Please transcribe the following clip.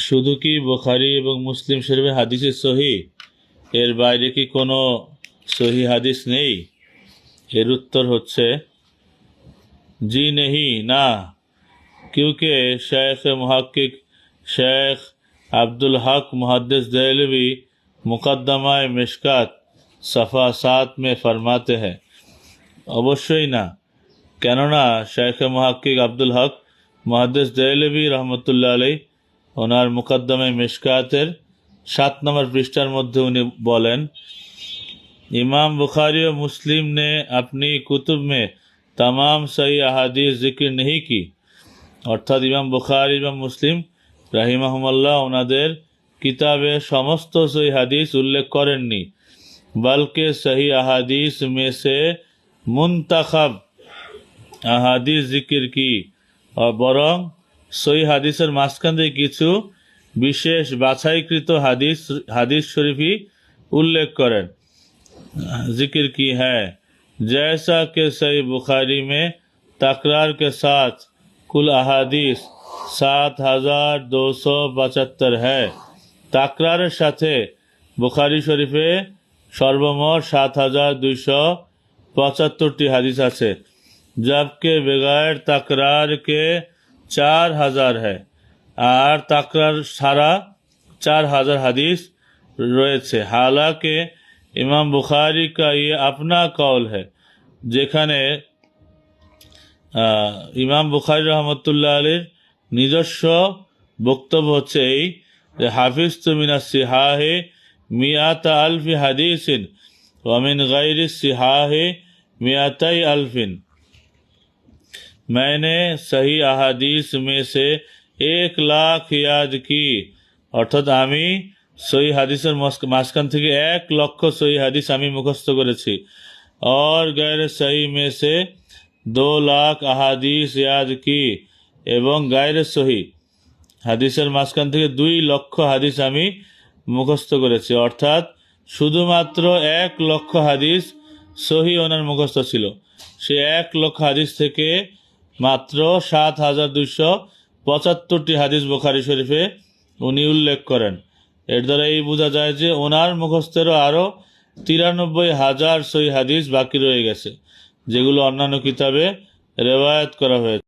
শুধু কি বুখারী এবং মুসলিম শরীফের হাদিসই সহি, এর বাইরে কি কোনো সহি হাদিস নেই? এর उत्तर হচ্ছে जी नहीं ना, क्योंकि शेख मुहक्किक शेख अब्दुल हक मुहद्दिस देहलवी मुकद्दमा मिशकात सफ़ा 7 में फरमाते हैं अवश्य ना, কেননা শেখ মুহাক্কিক আব্দুল হক মুহাদ্দিস দেহলভী রহমতুল্লাহ আলাইহি ওনার মুকদ্দমে মিশকাতের 7 নম্বর পৃষ্ঠার মধ্যে উনি বলেন, इमाम बुखारी और मुस्लिम ने अपनी कुतुब में तमाम सही अहादीस जिक्र नहीं की। अर्थात इमाम बुखारी এবং মুসলিম রাহিমাহুমুল্লাহ ওনাদের কিতাবে সমস্ত সহি হাদিস উল্লেখ করেননি, बल्कि सही अहादीस में से मुंतखब अहादीस जिक्र की और বরং সহি হাদিসের মাঝখান থেকে কিছু বিশেষ বাছাইকৃত হাদিস শরীফই उल्लेख करें, जिक्र की है, जैसा कि सही बुखारी में तकरार के साथ कुल अहादीस 7275 है। तकरारेर साथे बुखारी शरीफे सर्वमोट 7275 हादिस आछे, जबकि बगैर तकरार के 4000 है और तकरार छाड़ा 4000 हादिस রয়েছে। हालांकि इमाम बुखारी का ये अपना कौल है, যেখানে ইমাম বুখারী রহমতুল্লাহ আলাইহির নিজস্ব বক্তব্য হচ্ছে এই যে হাফিজতু মিনাস সিহাহে মিয়াতা আলফি হাদিসিন ওয়া মিন গায়রি সিহাহে মিয়াতাই আলফিন, मैंने सही अहादीस में से 1,00,000 याद की, অর্থাৎ আমি সহি হাদিসের মাঝখান থেকে 1,00,000 সহি হাদিস আমি মুখস্থ করেছি, और गैर सही में से 2,00,000 अहादीस याद की, এবং গায়র সহি হাদিসের মাঝখান থেকে 2,00,000 হাদিস আমি মুখস্থ করেছি। অর্থাৎ শুধুমাত্র 1,00,000 হাদিস সহি ওনার মুখস্থ ছিল। সে 1,00,000 হাদিস থেকে মাত্র 7,275 হাদিস বুখারী শরীফে উনি উল্লেখ করেন। এর দ্বারা এই বোঝা যায় যে ওনার মুখস্থেরও আরও 93,000 সহি হাদিস বাকি রয়ে গেছে, যেগুলো অন্যান্য কিতাবে রেওয়ায়াত করা হয়েছে।